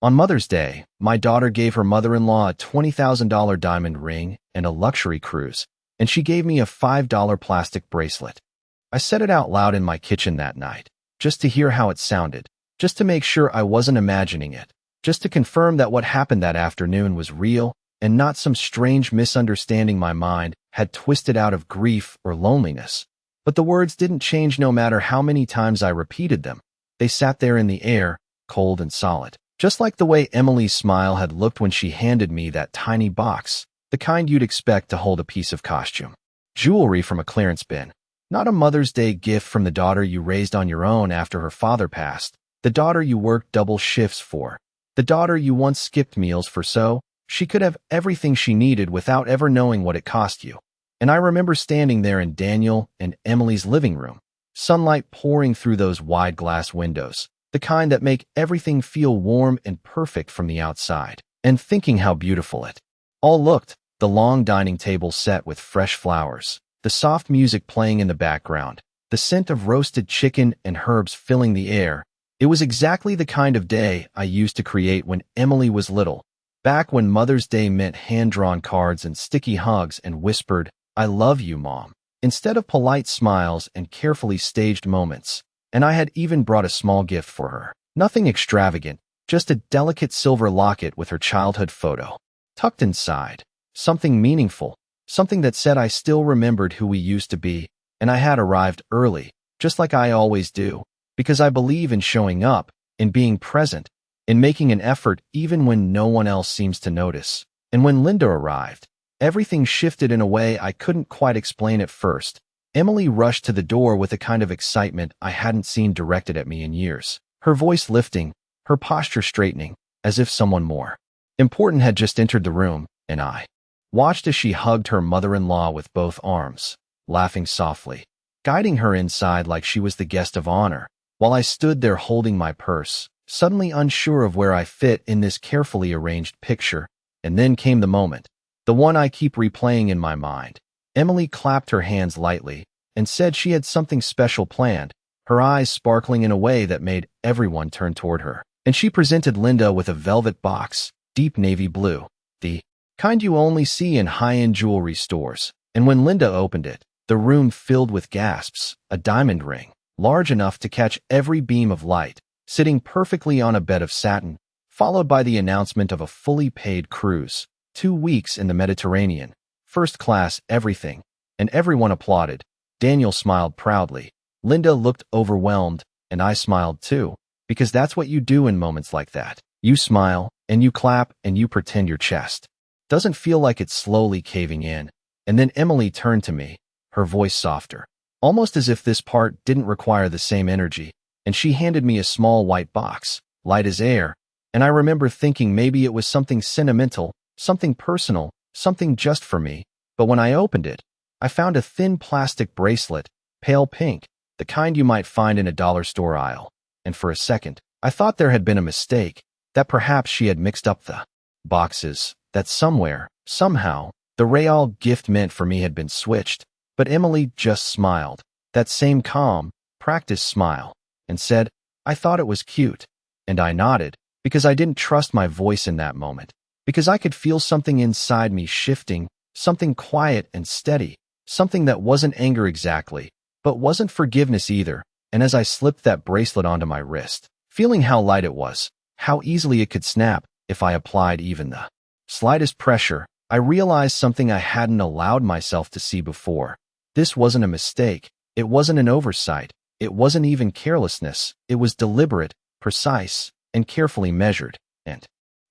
On Mother's Day, my daughter gave her mother-in-law a $20,000 diamond ring and a luxury cruise, and she gave me a $5 plastic bracelet. I said it out loud in my kitchen that night, just to hear how it sounded, just to make sure I wasn't imagining it, just to confirm that what happened that afternoon was real and not some strange misunderstanding my mind had twisted out of grief or loneliness. But the words didn't change no matter how many times I repeated them. They sat there in the air, cold and solid. Just like the way Emily's smile had looked when she handed me that tiny box, the kind you'd expect to hold a piece of costume. Jewelry from a clearance bin. Not a Mother's Day gift from the daughter you raised on your own after her father passed, the daughter you worked double shifts for, the daughter you once skipped meals for so she could have everything she needed without ever knowing what it cost you. And I remember standing there in Daniel and Emily's living room, sunlight pouring through those wide glass windows, the kind that make everything feel warm and perfect from the outside, and thinking how beautiful it all looked. The long dining table set with fresh flowers, the soft music playing in the background, the scent of roasted chicken and herbs filling the air. It was exactly the kind of day I used to create when Emily was little, back when Mother's Day meant hand-drawn cards and sticky hugs and whispered, "I love you, Mom," instead of polite smiles and carefully staged moments. And I had even brought a small gift for her. Nothing extravagant, just a delicate silver locket with her childhood photo tucked inside. Something meaningful, something that said I still remembered who we used to be, and I had arrived early, just like I always do, because I believe in showing up, in being present, in making an effort even when no one else seems to notice. And when Linda arrived, everything shifted in a way I couldn't quite explain at first. Emily rushed to the door with a kind of excitement I hadn't seen directed at me in years, her voice lifting, her posture straightening, as if someone more important had just entered the room, and I watched as she hugged her mother-in-law with both arms, laughing softly, guiding her inside like she was the guest of honor, while I stood there holding my purse, suddenly unsure of where I fit in this carefully arranged picture. And then came the moment, the one I keep replaying in my mind. Emily clapped her hands lightly and said she had something special planned, her eyes sparkling in a way that made everyone turn toward her. And she presented Linda with a velvet box, deep navy blue, the kind you only see in high-end jewelry stores. And when Linda opened it, the room filled with gasps, a diamond ring, large enough to catch every beam of light, sitting perfectly on a bed of satin, followed by the announcement of a fully paid cruise, 2 weeks in the Mediterranean, first class everything, and everyone applauded. Daniel smiled proudly. Linda looked overwhelmed, and I smiled too, because that's what you do in moments like that. You smile, and you clap, and you pretend your chest doesn't feel like it's slowly caving in. And then Emily turned to me, her voice softer, almost as if this part didn't require the same energy, and she handed me a small white box, light as air, and I remember thinking maybe it was something sentimental, something personal, something just for me. But when I opened it, I found a thin plastic bracelet, pale pink, the kind you might find in a dollar store aisle. And for a second, I thought there had been a mistake, that perhaps she had mixed up the boxes, that somewhere, somehow, the real gift meant for me had been switched. But Emily just smiled, that same calm, practiced smile, and said, "I thought it was cute." And I nodded, because I didn't trust my voice in that moment, because I could feel something inside me shifting, something quiet and steady, something that wasn't anger exactly, but wasn't forgiveness either. And as I slipped that bracelet onto my wrist, feeling how light it was, how easily it could snap if I applied even the slightest pressure, I realized something I hadn't allowed myself to see before. This wasn't a mistake. It wasn't an oversight. It wasn't even carelessness. It was deliberate, precise, and carefully measured. And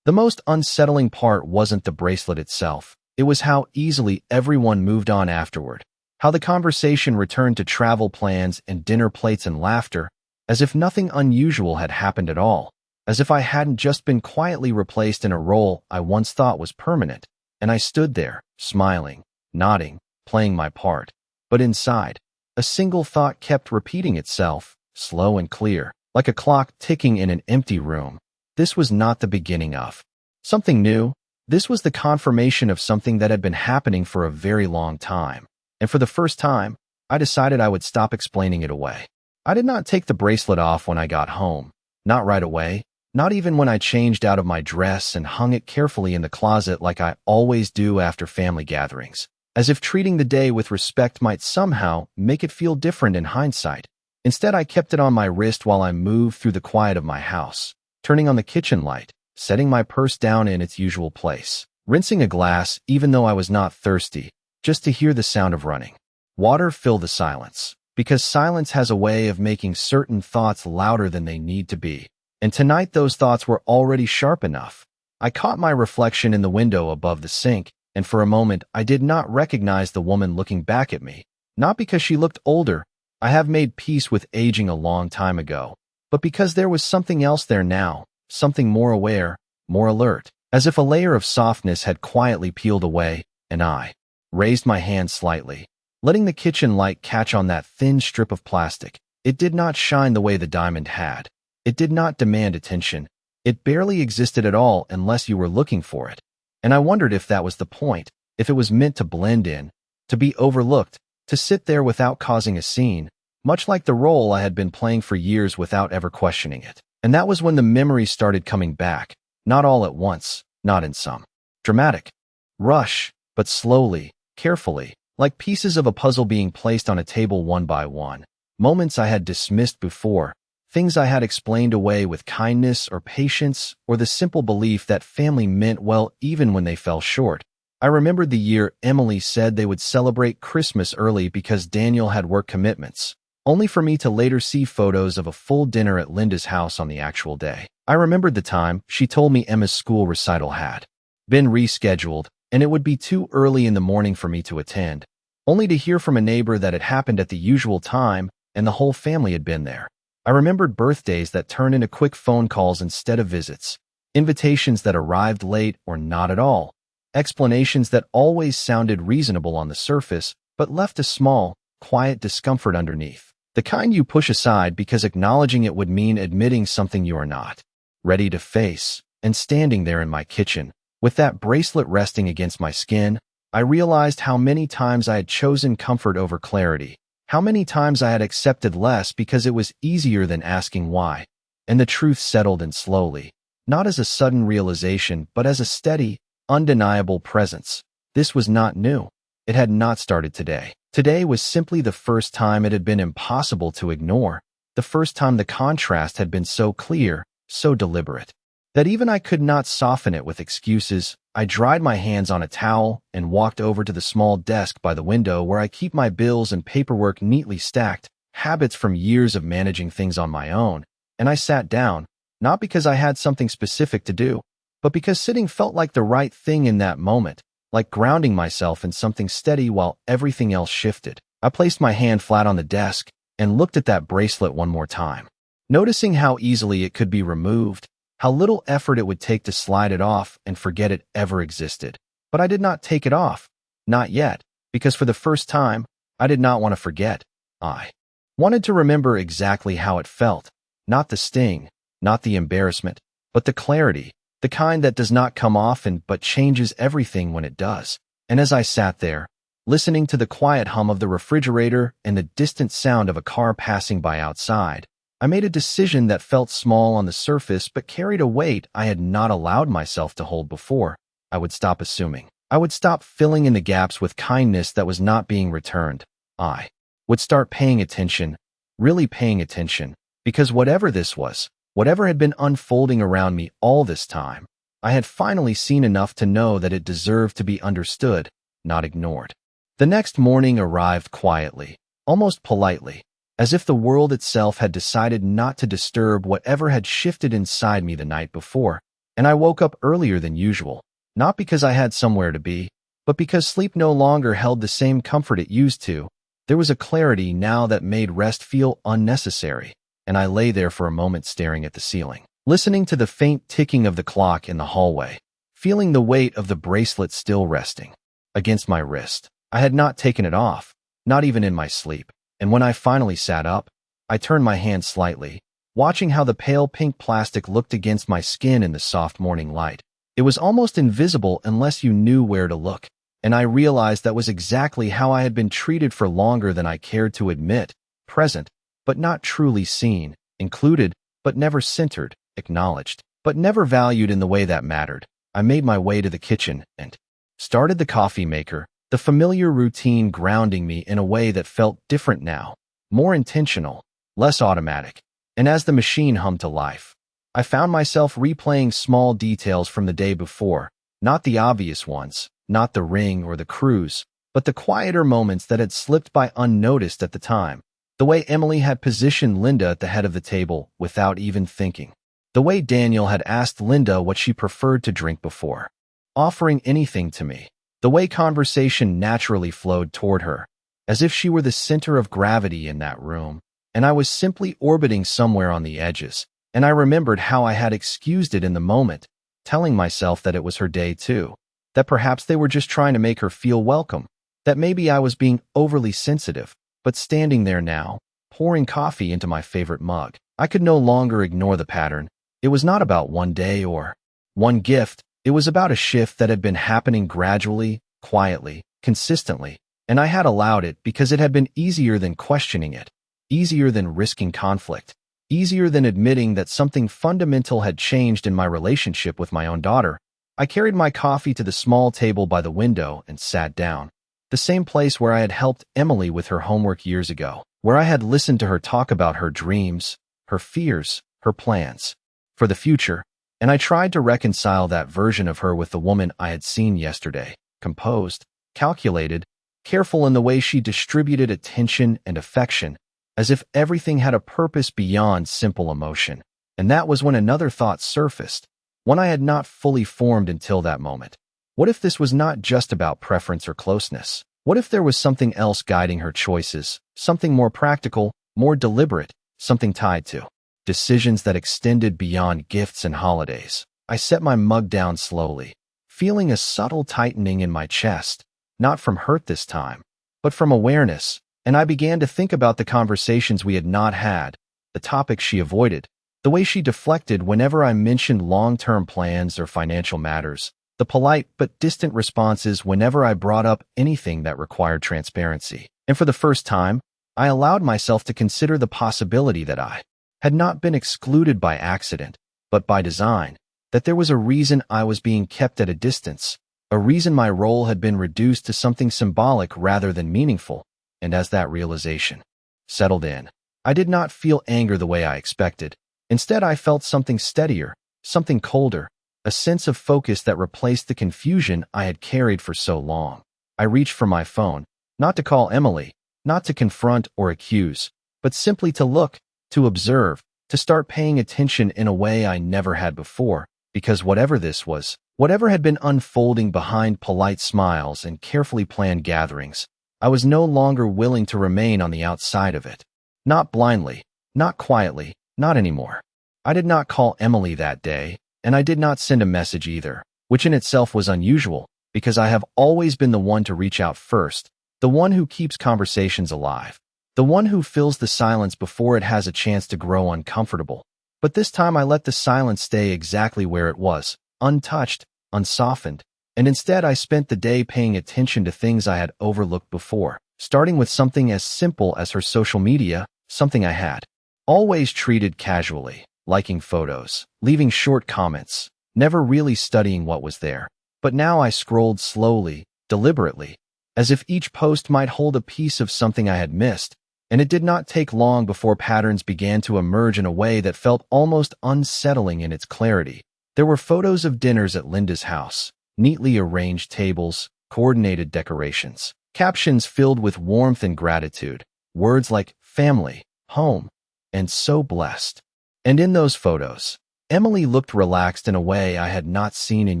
the most unsettling part wasn't the bracelet itself. It was how easily everyone moved on afterward, how the conversation returned to travel plans and dinner plates and laughter, as if nothing unusual had happened at all, as if I hadn't just been quietly replaced in a role I once thought was permanent. And I stood there, smiling, nodding, playing my part. But inside, a single thought kept repeating itself, slow and clear, like a clock ticking in an empty room. This was not the beginning of something new. This was the confirmation of something that had been happening for a very long time. And for the first time, I decided I would stop explaining it away. I did not take the bracelet off when I got home. Not right away. Not even when I changed out of my dress and hung it carefully in the closet like I always do after family gatherings, as if treating the day with respect might somehow make it feel different in hindsight. Instead, I kept it on my wrist while I moved through the quiet of my house, turning on the kitchen light, setting my purse down in its usual place, rinsing a glass even though I was not thirsty, just to hear the sound of running water fill the silence, because silence has a way of making certain thoughts louder than they need to be. And tonight those thoughts were already sharp enough. I caught my reflection in the window above the sink, and for a moment I did not recognize the woman looking back at me, not because she looked older. I have made peace with aging a long time ago, but because there was something else there now, something more aware, more alert, as if a layer of softness had quietly peeled away, and I raised my hand slightly, letting the kitchen light catch on that thin strip of plastic. It did not shine the way the diamond had. It did not demand attention. It barely existed at all unless you were looking for it. And I wondered if that was the point, if it was meant to blend in, to be overlooked, to sit there without causing a scene, much like the role I had been playing for years without ever questioning it. And that was when the memories started coming back, not all at once, not in some dramatic rush, but slowly, carefully, like pieces of a puzzle being placed on a table one by one. Moments I had dismissed before, things I had explained away with kindness or patience or the simple belief that family meant well even when they fell short. I remembered the year Emily said they would celebrate Christmas early because Daniel had work commitments, only for me to later see photos of a full dinner at Linda's house on the actual day. I remembered the time she told me Emma's school recital had been rescheduled, and it would be too early in the morning for me to attend, only to hear from a neighbor that it happened at the usual time and the whole family had been there. I remembered birthdays that turned into quick phone calls instead of visits, invitations that arrived late or not at all, explanations that always sounded reasonable on the surface but left a small, quiet discomfort underneath. The kind you push aside because acknowledging it would mean admitting something you are not ready to face. And standing there in my kitchen, with that bracelet resting against my skin, I realized how many times I had chosen comfort over clarity, how many times I had accepted less because it was easier than asking why. And the truth settled in slowly, not as a sudden realization, but as a steady, undeniable presence. This was not new. It had not started today. Today was simply the first time it had been impossible to ignore, the first time the contrast had been so clear, so deliberate, that even I could not soften it with excuses. I dried my hands on a towel and walked over to the small desk by the window where I keep my bills and paperwork neatly stacked, habits from years of managing things on my own, and I sat down, not because I had something specific to do, but because sitting felt like the right thing in that moment, like grounding myself in something steady while everything else shifted. I placed my hand flat on the desk and looked at that bracelet one more time, noticing how easily it could be removed, how little effort it would take to slide it off and forget it ever existed. But I did not take it off, not yet, because for the first time, I did not want to forget. I wanted to remember exactly how it felt, not the sting, not the embarrassment, but the clarity, the kind that does not come often but changes everything when it does. And as I sat there, listening to the quiet hum of the refrigerator and the distant sound of a car passing by outside, I made a decision that felt small on the surface but carried a weight I had not allowed myself to hold before. I would stop assuming. I would stop filling in the gaps with kindness that was not being returned. I would start paying attention, really paying attention, because whatever this was, whatever had been unfolding around me all this time, I had finally seen enough to know that it deserved to be understood, not ignored. The next morning arrived quietly, almost politely, as if the world itself had decided not to disturb whatever had shifted inside me the night before, and I woke up earlier than usual, not because I had somewhere to be, but because sleep no longer held the same comfort it used to. There was a clarity now that made rest feel unnecessary, and I lay there for a moment staring at the ceiling, listening to the faint ticking of the clock in the hallway, feeling the weight of the bracelet still resting against my wrist. I had not taken it off, not even in my sleep. And when I finally sat up, I turned my hand slightly, watching how the pale pink plastic looked against my skin in the soft morning light. It was almost invisible unless you knew where to look, and I realized that was exactly how I had been treated for longer than I cared to admit, present, but not truly seen, included, but never centered, acknowledged. but never valued in the way that mattered. I made my way to the kitchen and started the coffee maker, the familiar routine grounding me in a way that felt different now, more intentional, less automatic. And as the machine hummed to life, I found myself replaying small details from the day before, not the obvious ones, not the ring or the cruise, but the quieter moments that had slipped by unnoticed at the time. The way Emily had positioned Linda at the head of the table without even thinking. The way Daniel had asked Linda what she preferred to drink before offering anything to me. The way conversation naturally flowed toward her, as if she were the center of gravity in that room, and I was simply orbiting somewhere on the edges. And I remembered how I had excused it in the moment, telling myself that it was her day too, that perhaps they were just trying to make her feel welcome, that maybe I was being overly sensitive. But standing there now, pouring coffee into my favorite mug, I could no longer ignore the pattern. It was not about one day or one gift. It was about a shift that had been happening gradually, quietly, consistently, and I had allowed it because it had been easier than questioning it, easier than risking conflict, easier than admitting that something fundamental had changed in my relationship with my own daughter. I carried my coffee to the small table by the window and sat down. The same place where I had helped Emily with her homework years ago, where I had listened to her talk about her dreams, her fears, her plans for the future, and I tried to reconcile that version of her with the woman I had seen yesterday, composed, calculated, careful in the way she distributed attention and affection, as if everything had a purpose beyond simple emotion. And that was when another thought surfaced, one I had not fully formed until that moment. What if this was not just about preference or closeness? What if there was something else guiding her choices, something more practical, more deliberate, something tied to decisions that extended beyond gifts and holidays? I set my mug down slowly, feeling a subtle tightening in my chest, not from hurt this time, but from awareness, and I began to think about the conversations we had not had, the topics she avoided, the way she deflected whenever I mentioned long-term plans or financial matters, the polite but distant responses whenever I brought up anything that required transparency. And for the first time, I allowed myself to consider the possibility that I had not been excluded by accident, but by design, that there was a reason I was being kept at a distance, a reason my role had been reduced to something symbolic rather than meaningful. And as that realization settled in, I did not feel anger the way I expected. Instead, I felt something steadier, something colder, a sense of focus that replaced the confusion I had carried for so long. I reached for my phone, not to call Emily, not to confront or accuse, but simply to look, to observe, to start paying attention in a way I never had before, because whatever this was, whatever had been unfolding behind polite smiles and carefully planned gatherings, I was no longer willing to remain on the outside of it. Not blindly, not quietly, not anymore. I did not call Emily that day, and I did not send a message either, which in itself was unusual, because I have always been the one to reach out first, the one who keeps conversations alive, the one who fills the silence before it has a chance to grow uncomfortable. But this time I let the silence stay exactly where it was, untouched, unsoftened, and instead I spent the day paying attention to things I had overlooked before, starting with something as simple as her social media, something I had always treated casually, liking photos, leaving short comments, never really studying what was there. But now I scrolled slowly, deliberately, as if each post might hold a piece of something I had missed, and it did not take long before patterns began to emerge in a way that felt almost unsettling in its clarity. There were photos of dinners at Linda's house, neatly arranged tables, coordinated decorations, captions filled with warmth and gratitude, words like family, home, and so blessed. And in those photos, Emily looked relaxed in a way I had not seen in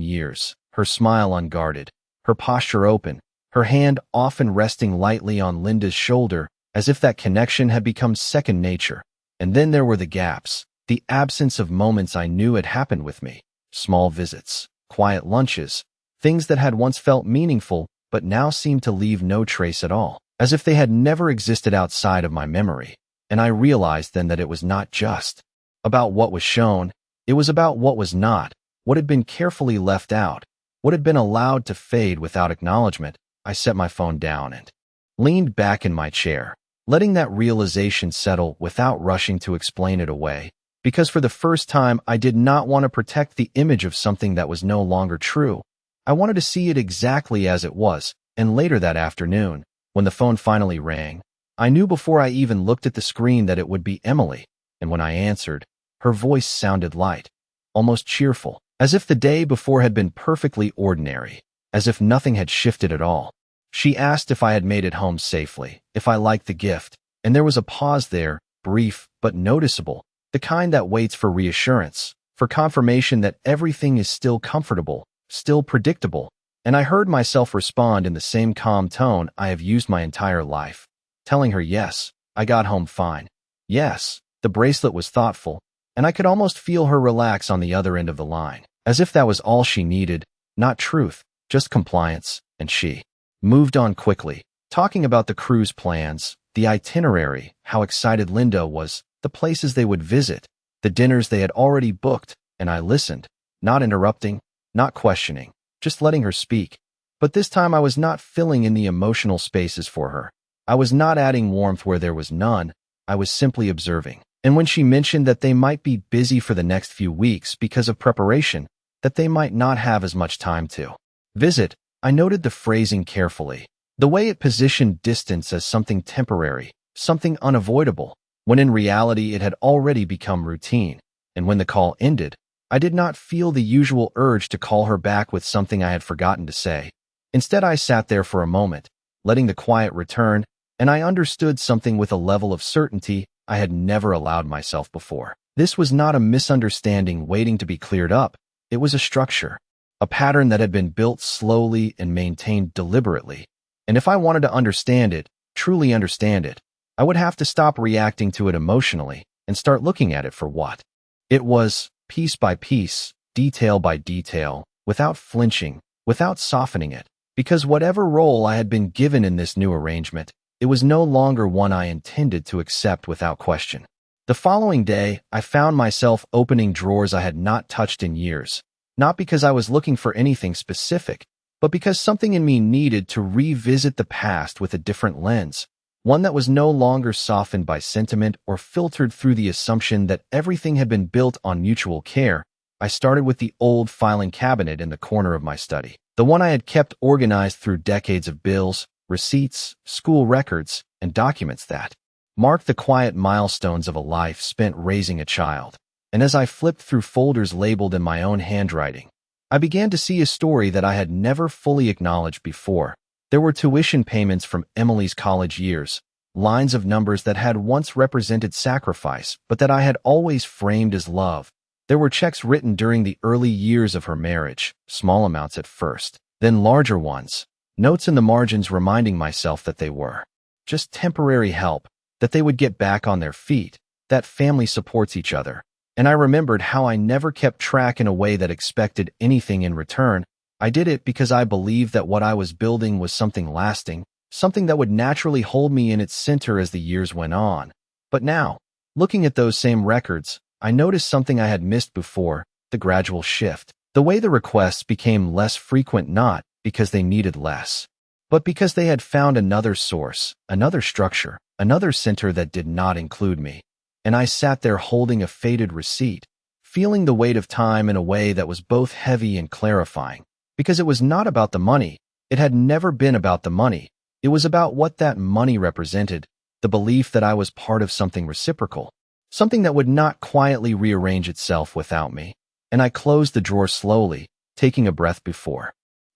years, her smile unguarded, her posture open, her hand often resting lightly on Linda's shoulder, as if that connection had become second nature. And then there were the gaps, the absence of moments I knew had happened with me, small visits, quiet lunches, things that had once felt meaningful but now seemed to leave no trace at all, as if they had never existed outside of my memory. And I realized then that it was not just about what was shown, it was about what was not, what had been carefully left out, what had been allowed to fade without acknowledgement. I set my phone down and leaned back in my chair, letting that realization settle without rushing to explain it away. because for the first time I did not want to protect the image of something that was no longer true. I wanted to see it exactly as it was, and later that afternoon, when the phone finally rang, I knew before I even looked at the screen that it would be Emily, and when I answered, her voice sounded light, almost cheerful, as if the day before had been perfectly ordinary, as if nothing had shifted at all. She asked if I had made it home safely, if I liked the gift, and there was a pause there, brief but noticeable, the kind that waits for reassurance, for confirmation that everything is still comfortable, still predictable, and I heard myself respond in the same calm tone I have used my entire life, telling her yes, I got home fine. Yes, the bracelet was thoughtful, and I could almost feel her relax on the other end of the line, as if that was all she needed, not truth, just compliance, and she moved on quickly, talking about the cruise plans, the itinerary, how excited Linda was, the places they would visit, the dinners they had already booked, and I listened, not interrupting, not questioning, just letting her speak. But this time I was not filling in the emotional spaces for her. I was not adding warmth where there was none. I was simply observing. And when she mentioned that they might be busy for the next few weeks because of preparation, that they might not have as much time to visit, I noted the phrasing carefully, the way it positioned distance as something temporary, something unavoidable, when in reality it had already become routine. And when the call ended, I did not feel the usual urge to call her back with something I had forgotten to say. Instead, I sat there for a moment, letting the quiet return, and I understood something with a level of certainty I had never allowed myself before. This was not a misunderstanding waiting to be cleared up. It was a structure, a pattern that had been built slowly and maintained deliberately. And if I wanted to understand it, truly understand it, I would have to stop reacting to it emotionally and start looking at it for what it was, piece by piece, detail by detail, without flinching, without softening it. Because whatever role I had been given in this new arrangement, it was no longer one I intended to accept without question. The following day, I found myself opening drawers I had not touched in years, not because I was looking for anything specific, but because something in me needed to revisit the past with a different lens, one that was no longer softened by sentiment or filtered through the assumption that everything had been built on mutual care. I started with the old filing cabinet in the corner of my study, the one I had kept organized through decades of bills, receipts, school records, and documents that marked the quiet milestones of a life spent raising a child. And as I flipped through folders labeled in my own handwriting, I began to see a story that I had never fully acknowledged before. There were tuition payments from Emily's college years, lines of numbers that had once represented sacrifice, but that I had always framed as love. There were checks written during the early years of her marriage, small amounts at first, then larger ones, notes in the margins reminding myself that they were just temporary help, that they would get back on their feet, that family supports each other. And I remembered how I never kept track in a way that expected anything in return. I did it because I believed that what I was building was something lasting, something that would naturally hold me in its center as the years went on. But now, looking at those same records, I noticed something I had missed before, the gradual shift. The way the requests became less frequent, not because they needed less, but because they had found another source, another structure, another center that did not include me. And I sat there holding a faded receipt, feeling the weight of time in a way that was both heavy and clarifying. Because it was not about the money. It had never been about the money. It was about what that money represented, the belief that I was part of something reciprocal, something that would not quietly rearrange itself without me. And I closed the drawer slowly, taking a breath before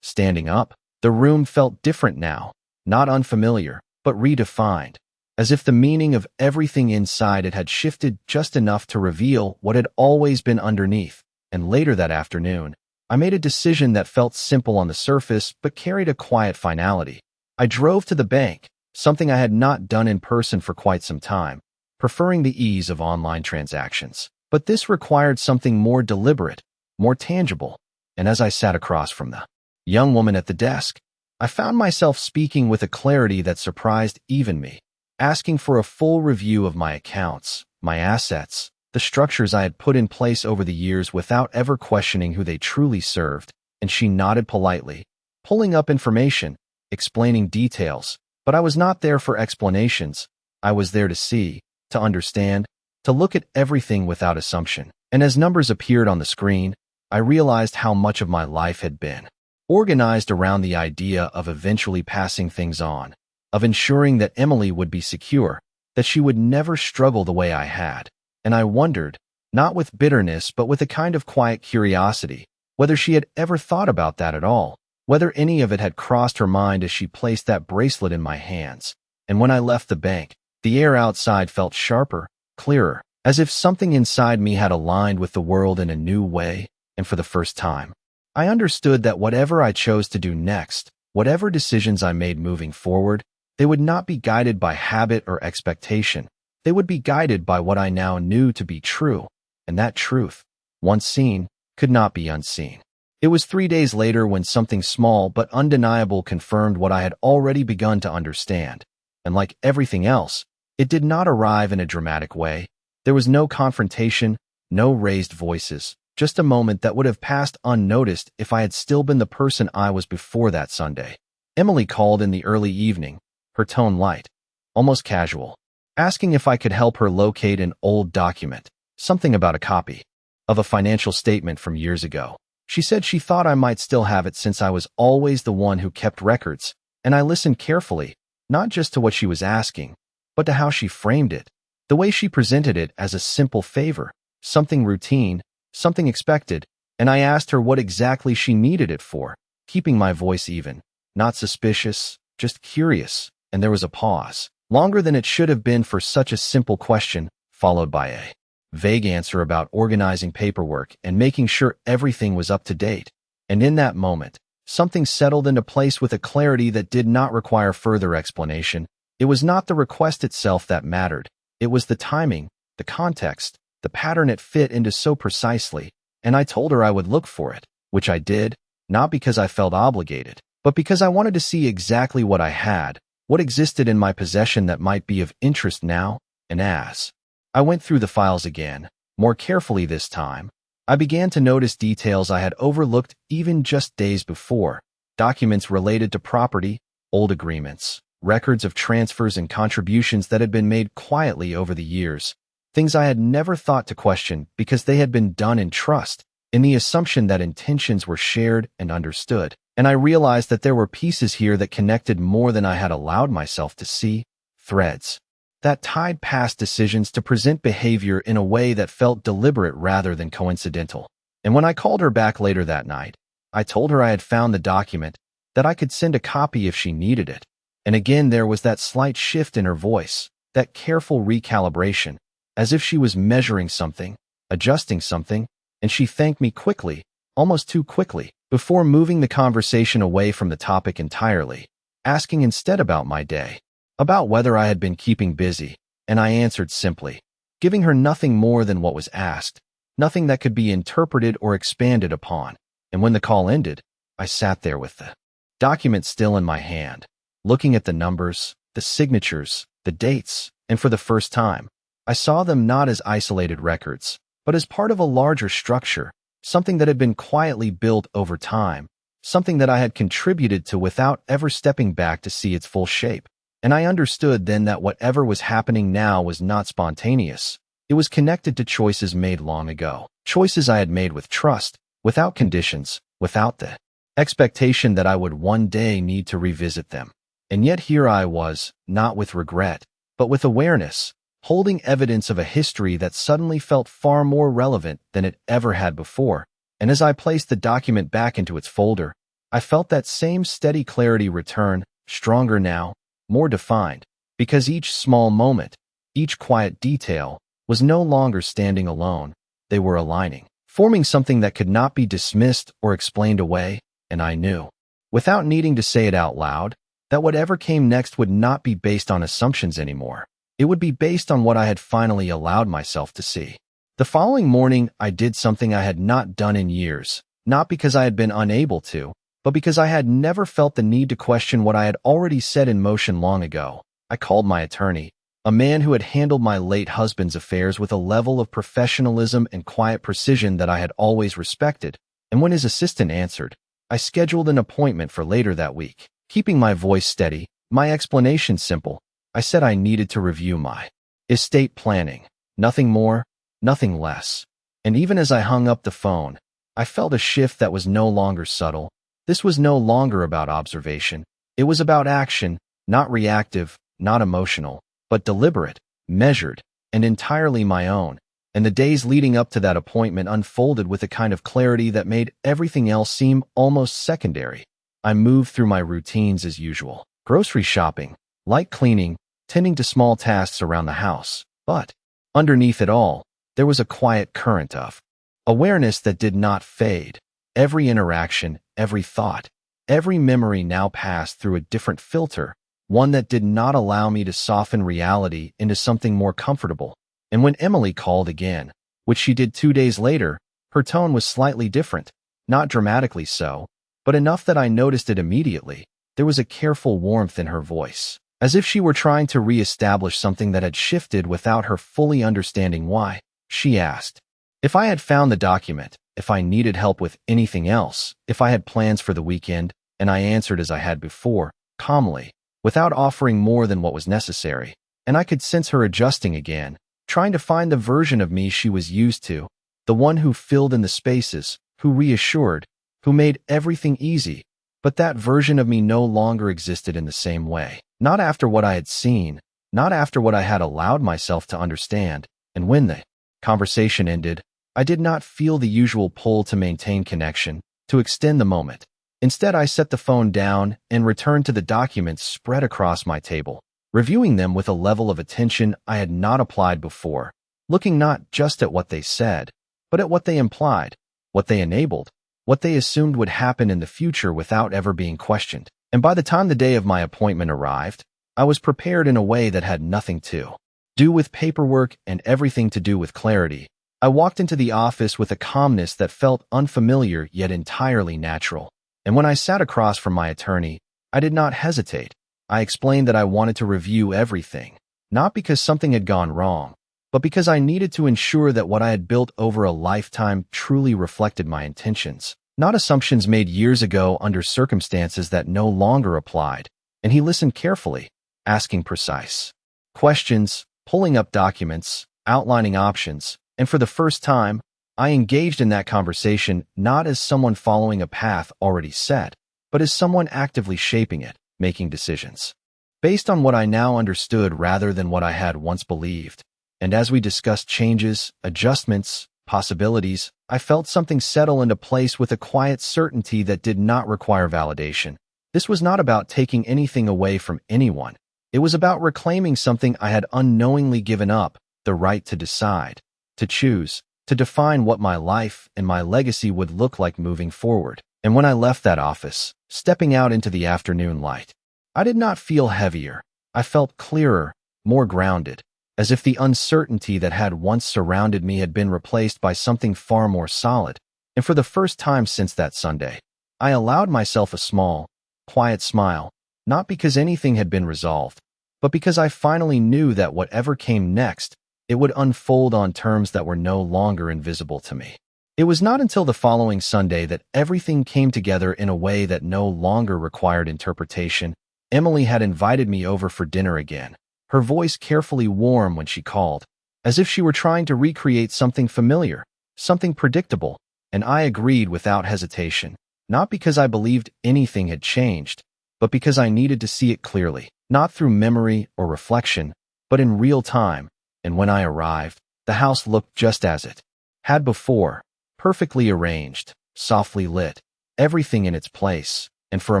standing up. The room felt different now, not unfamiliar, but redefined, as if the meaning of everything inside it had shifted just enough to reveal what had always been underneath. And later that afternoon, I made a decision that felt simple on the surface but carried a quiet finality. I drove to the bank, something I had not done in person for quite some time, preferring the ease of online transactions. But this required something more deliberate, more tangible. And as I sat across from the young woman at the desk, I found myself speaking with a clarity that surprised even me, asking for a full review of my accounts, my assets, the structures I had put in place over the years without ever questioning who they truly served. And she nodded politely, pulling up information, explaining details. But I was not there for explanations. I was there to see, to understand, to look at everything without assumption. And as numbers appeared on the screen, I realized how much of my life had been organized around the idea of eventually passing things on, of ensuring that Emily would be secure, that she would never struggle the way I had. And I wondered, not with bitterness but with a kind of quiet curiosity, whether she had ever thought about that at all, whether any of it had crossed her mind as she placed that bracelet in my hands. And when I left the bank, the air outside felt sharper, clearer, as if something inside me had aligned with the world in a new way, and for the first time, I understood that whatever I chose to do next, whatever decisions I made moving forward, they would not be guided by habit or expectation. They would be guided by what I now knew to be true, and that truth, once seen, could not be unseen. It was 3 days later when something small but undeniable confirmed what I had already begun to understand. And like everything else, it did not arrive in a dramatic way. There was no confrontation, no raised voices, just a moment that would have passed unnoticed if I had still been the person I was before that Sunday. Emily called in the early evening, her tone light, almost casual, asking if I could help her locate an old document, something about a copy of a financial statement from years ago. She said she thought I might still have it since I was always the one who kept records, and I listened carefully, not just to what she was asking, but to how she framed it, the way she presented it as a simple favor, something routine, something expected, and I asked her what exactly she needed it for, keeping my voice even, not suspicious, just curious, and there was a pause, longer than it should have been for such a simple question, followed by a vague answer about organizing paperwork and making sure everything was up to date. And in that moment, something settled into place with a clarity that did not require further explanation. It was not the request itself that mattered. It was the timing, the context, the pattern it fit into so precisely, and I told her I would look for it, which I did, not because I felt obligated, but because I wanted to see exactly what I had, what existed in my possession that might be of interest now. And as I went through the files again, more carefully this time, I began to notice details I had overlooked even just days before, documents related to property, old agreements, records of transfers and contributions that had been made quietly over the years, things I had never thought to question because they had been done in trust, in the assumption that intentions were shared and understood. And I realized that there were pieces here that connected more than I had allowed myself to see, threads that tied past decisions to present behavior in a way that felt deliberate rather than coincidental. And when I called her back later that night, I told her I had found the document, that I could send a copy if she needed it. And again there was that slight shift in her voice, that careful recalibration, as if she was measuring something, adjusting something, and she thanked me quickly, almost too quickly, before moving the conversation away from the topic entirely, asking instead about my day, about whether I had been keeping busy, and I answered simply, giving her nothing more than what was asked, nothing that could be interpreted or expanded upon. And when the call ended, I sat there with the document still in my hand, looking at the numbers, the signatures, the dates, and for the first time, I saw them not as isolated records, but as part of a larger structure, something that had been quietly built over time, something that I had contributed to without ever stepping back to see its full shape. And I understood then that whatever was happening now was not spontaneous. It was connected to choices made long ago, choices I had made with trust, without conditions, without the expectation that I would one day need to revisit them. And yet here I was, not with regret, but with awareness, holding evidence of a history that suddenly felt far more relevant than it ever had before. And as I placed the document back into its folder, I felt that same steady clarity return, stronger now, more defined, because each small moment, each quiet detail, was no longer standing alone. They were aligning, forming something that could not be dismissed or explained away, and I knew, without needing to say it out loud, that whatever came next would not be based on assumptions anymore. It would be based on what I had finally allowed myself to see. The following morning, I did something I had not done in years, not because I had been unable to, but because I had never felt the need to question what I had already set in motion long ago. I called my attorney, a man who had handled my late husband's affairs with a level of professionalism and quiet precision that I had always respected, and when his assistant answered, I scheduled an appointment for later that week. Keeping my voice steady, my explanation simple, I said I needed to review my estate planning, Nothing more, nothing less. And even as I hung up the phone, I felt a shift that was no longer subtle. This was no longer about observation. It was about action, not reactive, not emotional, but deliberate, measured, and entirely my own. And the days leading up to that appointment unfolded with a kind of clarity that made everything else seem almost secondary. I moved through my routines as usual. Grocery shopping, light cleaning, tending to small tasks around the house. But underneath it all, there was a quiet current of awareness that did not fade. Every interaction, every thought, every memory now passed through a different filter, one that did not allow me to soften reality into something more comfortable. And when Emily called again, which she did 2 days later, her tone was slightly different, not dramatically so, but enough that I noticed it immediately. There was a careful warmth in her voice, as if she were trying to re-establish something that had shifted without her fully understanding why. She asked if I had found the document, if I needed help with anything else, if I had plans for the weekend, and I answered as I had before, calmly, without offering more than what was necessary. And I could sense her adjusting again, trying to find the version of me she was used to, the one who filled in the spaces, who reassured, who made everything easy. But that version of me no longer existed in the same way. Not after what I had seen, not after what I had allowed myself to understand. And when the conversation ended, I did not feel the usual pull to maintain connection, to extend the moment. Instead, I set the phone down and returned to the documents spread across my table, reviewing them with a level of attention I had not applied before, looking not just at what they said, but at what they implied, what they enabled, what they assumed would happen in the future without ever being questioned. And by the time the day of my appointment arrived, I was prepared in a way that had nothing to do with paperwork and everything to do with clarity. I walked into the office with a calmness that felt unfamiliar yet entirely natural. And when I sat across from my attorney, I did not hesitate. I explained that I wanted to review everything, not because something had gone wrong, but because I needed to ensure that what I had built over a lifetime truly reflected my intentions, not assumptions made years ago under circumstances that no longer applied. And he listened carefully, asking precise questions, pulling up documents, outlining options. And for the first time, I engaged in that conversation not as someone following a path already set, but as someone actively shaping it, making decisions based on what I now understood rather than what I had once believed. And as we discussed changes, adjustments, possibilities, I felt something settle into place with a quiet certainty that did not require validation. This was not about taking anything away from anyone. It was about reclaiming something I had unknowingly given up, the right to decide, to choose, to define what my life and my legacy would look like moving forward. And when I left that office, stepping out into the afternoon light, I did not feel heavier. I felt clearer, more grounded, as if the uncertainty that had once surrounded me had been replaced by something far more solid. And for the first time since that Sunday, I allowed myself a small, quiet smile, not because anything had been resolved, but because I finally knew that whatever came next, it would unfold on terms that were no longer invisible to me. It was not until the following Sunday that everything came together in a way that no longer required interpretation. Emily had invited me over for dinner again, her voice carefully warm when she called, as if she were trying to recreate something familiar, something predictable, and I agreed without hesitation, not because I believed anything had changed, but because I needed to see it clearly, not through memory or reflection, but in real time. And when I arrived, the house looked just as it had before, perfectly arranged, softly lit, everything in its place. And for a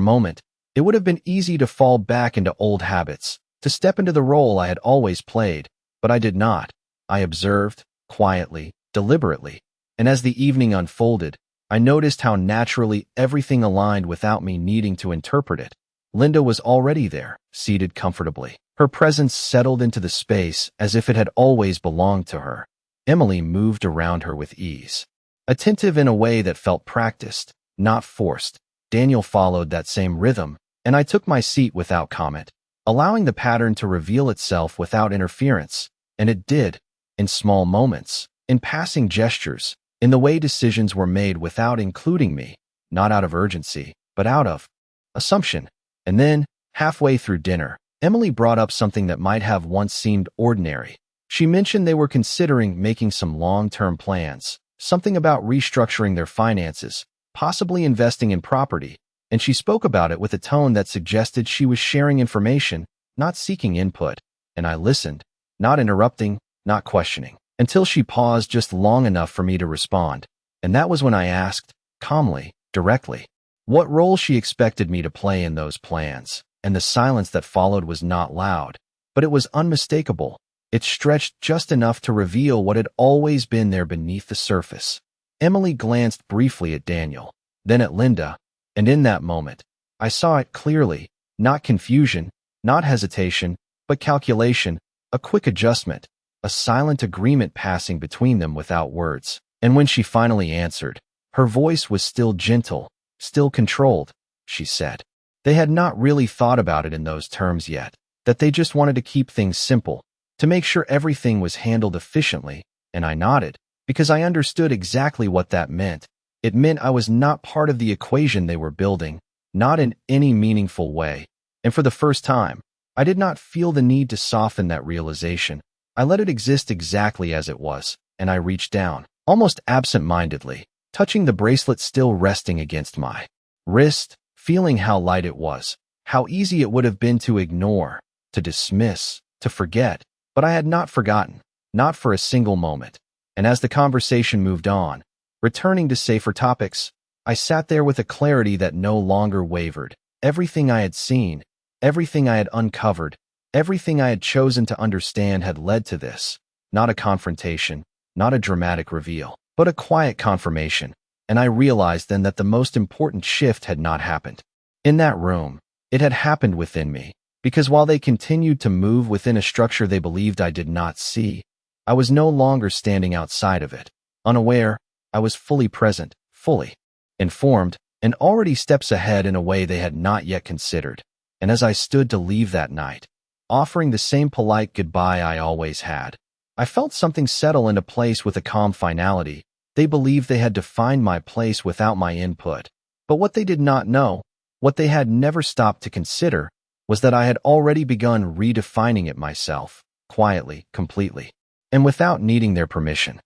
moment, it would have been easy to fall back into old habits, to step into the role I had always played, but I did not. I observed, quietly, deliberately, and as the evening unfolded, I noticed how naturally everything aligned without me needing to interpret it. Linda was already there, seated comfortably. Her presence settled into the space as if it had always belonged to her. Emily moved around her with ease, attentive in a way that felt practiced, not forced. Daniel followed that same rhythm, and I took my seat without comment, allowing the pattern to reveal itself without interference. And it did, in small moments, in passing gestures, in the way decisions were made without including me, not out of urgency, but out of assumption. And then, halfway through dinner, Emily brought up something that might have once seemed ordinary, She mentioned they were considering making some long-term plans, something about restructuring their finances, possibly investing in property, and she spoke about it with a tone that suggested she was sharing information, not seeking input. And I listened, not interrupting, not questioning, until she paused just long enough for me to respond. And that was when I asked, calmly, directly, what role she expected me to play in those plans. And the silence that followed was not loud, but it was unmistakable. It stretched just enough to reveal what had always been there beneath the surface. Emily glanced briefly at Daniel, then at Linda, and in that moment, I saw it clearly, not confusion, not hesitation, but calculation, a quick adjustment, a silent agreement passing between them without words. And when she finally answered, her voice was still gentle, still controlled. She said, they had not really thought about it in those terms yet, that they just wanted to keep things simple, to make sure everything was handled efficiently, and I nodded, because I understood exactly what that meant. It meant I was not part of the equation they were building, not in any meaningful way, and for the first time, I did not feel the need to soften that realization. I let it exist exactly as it was, and I reached down, almost absent-mindedly, touching the bracelet still resting against my wrist, feeling how light it was, how easy it would have been to ignore, to dismiss, to forget. But I had not forgotten, not for a single moment. And as the conversation moved on, returning to safer topics, I sat there with a clarity that no longer wavered. Everything I had seen, everything I had uncovered, everything I had chosen to understand had led to this. Not a confrontation, not a dramatic reveal, but a quiet confirmation. And I realized then that the most important shift had not happened in that room. It had happened within me. Because while they continued to move within a structure they believed I did not see, I was no longer standing outside of it. Unaware, I was fully present, fully informed, and already steps ahead in a way they had not yet considered. And as I stood to leave that night, offering the same polite goodbye I always had, I felt something settle into place with a calm finality. They believed they had defined my place without my input. But what they did not know, what they had never stopped to consider, was that I had already begun redefining it myself, quietly, completely, and without needing their permission.